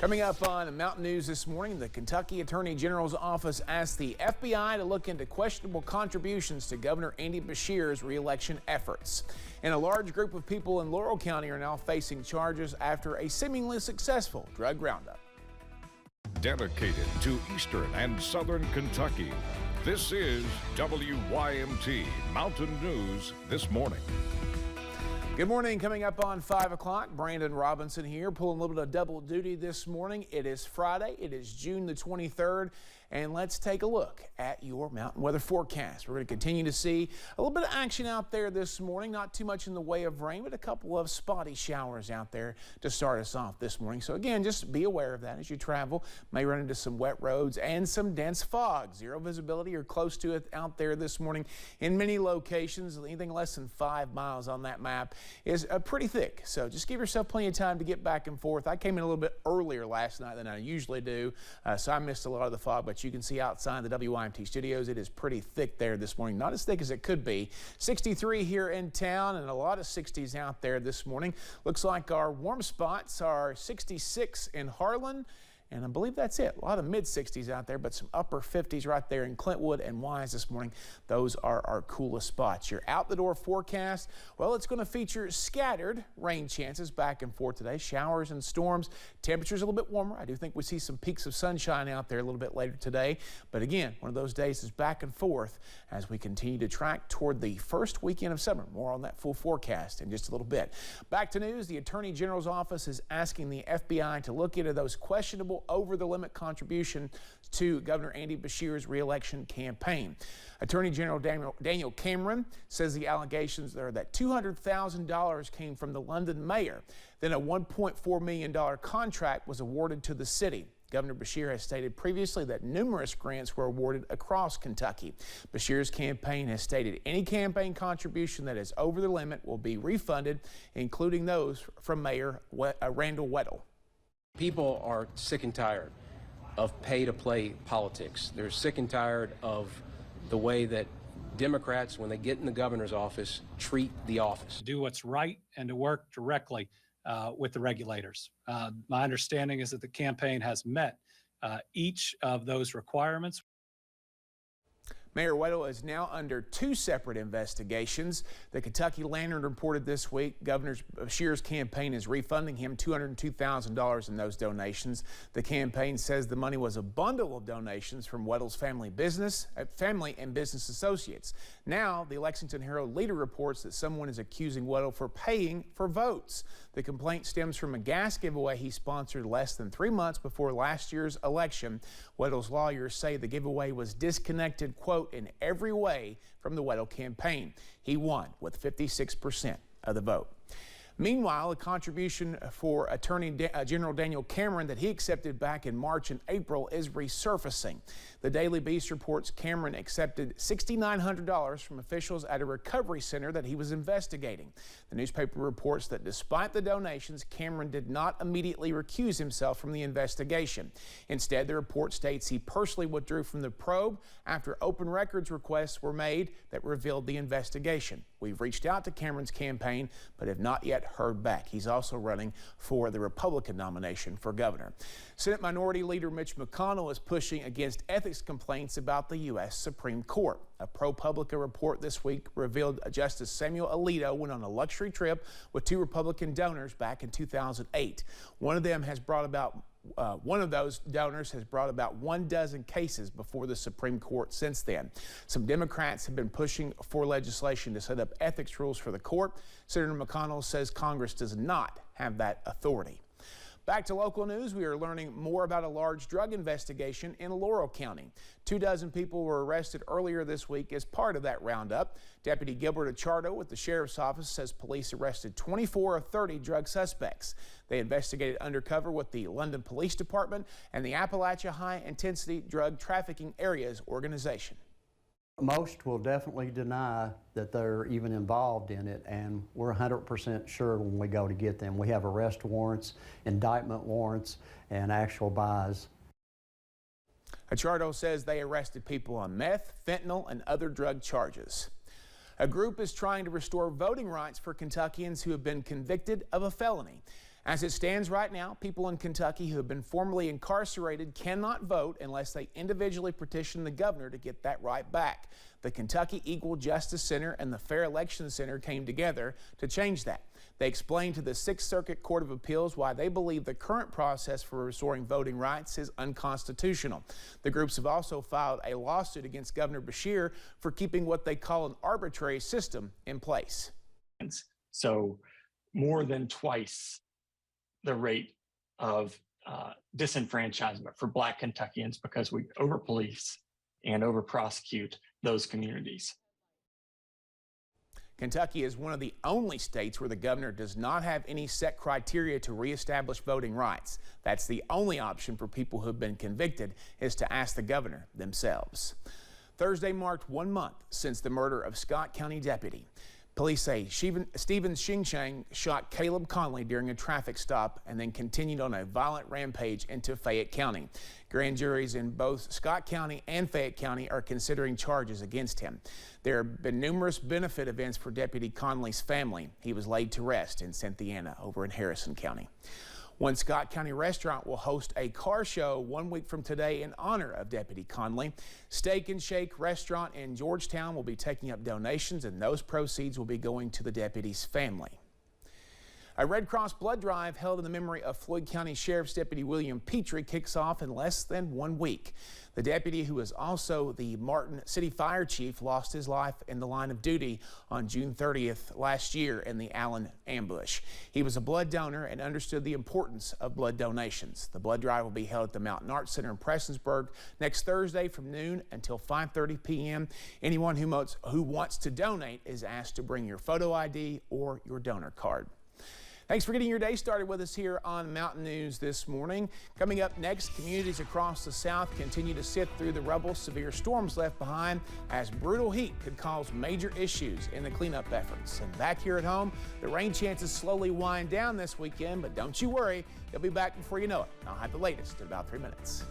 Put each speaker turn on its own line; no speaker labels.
Coming up on Mountain News this morning, the Kentucky Attorney General's office asked the FBI to look into questionable contributions to Governor Andy Beshear's re-election efforts. And a large group of people in Laurel County are now facing charges after a seemingly successful drug roundup.
Dedicated to Eastern and Southern Kentucky, this is WYMT Mountain News this morning.
Good morning. Coming up on 5 o'clock, Brandon Robinson here, pulling a little bit of double duty this morning. It is Friday. It is June the 23rd. And let's take a look at your mountain weather forecast. We're going to continue to see a little bit of action out there this morning. Not too much in the way of rain, but a couple of spotty showers out there to start us off this morning. So again, just be aware of that as you travel. May run into some wet roads and some dense fog. Zero visibility or close to it out there this morning in many locations. Anything less than 5 miles on that map is pretty thick. So just give yourself plenty of time to get back and forth. I came in a little bit earlier last night than I usually do, so I missed a lot of the fog, but you can see outside the WYMT studios, it is pretty thick there this morning. Not as thick as it could be. 63 here in town and a lot of 60s out there this morning. Looks like our warm spots are 66 in Harlan. And I believe that's it. A lot of mid-60s out there, but some upper 50s right there in Clintwood and Wise this morning. Those are our coolest spots. Your out-the-door forecast, well, it's going to feature scattered rain chances back and forth today. Showers and storms. Temperatures a little bit warmer. I do think we see some peaks of sunshine out there a little bit later today. But again, one of those days is back and forth as we continue to track toward the first weekend of summer. More on that full forecast in just a little bit. Back to news. The Attorney General's office is asking the FBI to look into those questionable over-the-limit contribution to Governor Andy Beshear's re-election campaign. Attorney General Daniel Cameron says the allegations are that $200,000 came from the London mayor. Then a $1.4 million contract was awarded to the city. Governor Beshear has stated previously that numerous grants were awarded across Kentucky. Beshear's campaign has stated any campaign contribution that is over the limit will be refunded, including those from Mayor Randall Weddle.
People are sick and tired of pay-to-play politics. They're sick and tired of the way that Democrats, when they get in the governor's office, treat the office.
Do what's right and to work directly with the regulators. My understanding is that the campaign has met each of those requirements.
Mayor Weddle is now under 2 separate investigations. The Kentucky Lantern reported this week Governor Beshear's campaign is refunding him $202,000 in those donations. The campaign says the money was a bundle of donations from Weddle's family and business associates. Now, the Lexington Herald Leader reports that someone is accusing Weddle for paying for votes. The complaint stems from a gas giveaway he sponsored less than 3 months before last year's election. Weddle's lawyers say the giveaway was disconnected, quote, in every way from the Weddle campaign. He won with 56% of the vote. Meanwhile, a contribution for Attorney General Daniel Cameron that he accepted back in March and April is resurfacing. The Daily Beast reports Cameron accepted $6,900 from officials at a recovery center that he was investigating. The newspaper reports that despite the donations, Cameron did not immediately recuse himself from the investigation. Instead, the report states he personally withdrew from the probe after open records requests were made that revealed the investigation. We've reached out to Cameron's campaign, but have not yet heard back. He's also running for the Republican nomination for governor. Senate Minority Leader Mitch McConnell is pushing against ethics complaints about the U.S. Supreme Court. A ProPublica report this week revealed Justice Samuel Alito went on a luxury trip with 2 Republican donors back in 2008. One of those donors has brought about 12 cases before the Supreme Court since then. Some Democrats have been pushing for legislation to set up ethics rules for the court. Senator McConnell says Congress does not have that authority. Back to local news, we are learning more about a large drug investigation in Laurel County. 24 people were arrested earlier this week as part of that roundup. Deputy Gilbert Achardo with the Sheriff's Office says police arrested 24 of 30 drug suspects. They investigated undercover with the London Police Department and the Appalachia High Intensity Drug Trafficking Areas Organization.
Most will definitely deny that they're even involved in it, and we're 100% sure when we go to get them. We have arrest warrants, indictment warrants, and actual buys.
Achardo says they arrested people on meth, fentanyl, and other drug charges. A group is trying to restore voting rights for Kentuckians who have been convicted of a felony. As it stands right now, people in Kentucky who have been formerly incarcerated cannot vote unless they individually petition the governor to get that right back. The Kentucky Equal Justice Center and the Fair Election Center came together to change that. They explained to the Sixth Circuit Court of Appeals why they believe the current process for restoring voting rights is unconstitutional. The groups have also filed a lawsuit against Governor Beshear for keeping what they call an arbitrary system in place.
So more than twice the rate of disenfranchisement for Black Kentuckians because we over-police and over-prosecute those communities.
Kentucky is one of the only states where the governor does not have any set criteria to reestablish voting rights. That's the only option for people who have been convicted, is to ask the governor themselves. Thursday marked 1 month since the murder of Scott County deputy. Police say Stephen Xingchang shot Caleb Conley during a traffic stop and then continued on a violent rampage into Fayette County. Grand juries in both Scott County and Fayette County are considering charges against him. There have been numerous benefit events for Deputy Conley's family. He was laid to rest in Cynthiana over in Harrison County. One Scott County restaurant will host a car show 1 week from today in honor of Deputy Conley. Steak and Shake restaurant in Georgetown will be taking up donations, and those proceeds will be going to the deputy's family. A Red Cross blood drive held in the memory of Floyd County Sheriff's Deputy William Petrie kicks off in less than 1 week. The deputy, who is also the Martin City Fire Chief, lost his life in the line of duty on June 30th last year in the Allen ambush. He was a blood donor and understood the importance of blood donations. The blood drive will be held at the Mountain Arts Center in Prestonsburg next Thursday from noon until 5:30 p.m. Anyone who wants to donate is asked to bring your photo ID or your donor card. Thanks for getting your day started with us here on Mountain News this morning. Coming up next, communities across the South continue to sift through the rubble. Severe storms left behind as brutal heat could cause major issues in the cleanup efforts. And back here at home, the rain chances slowly wind down this weekend, but don't you worry, they'll be back before you know it. I'll have the latest in about 3 minutes.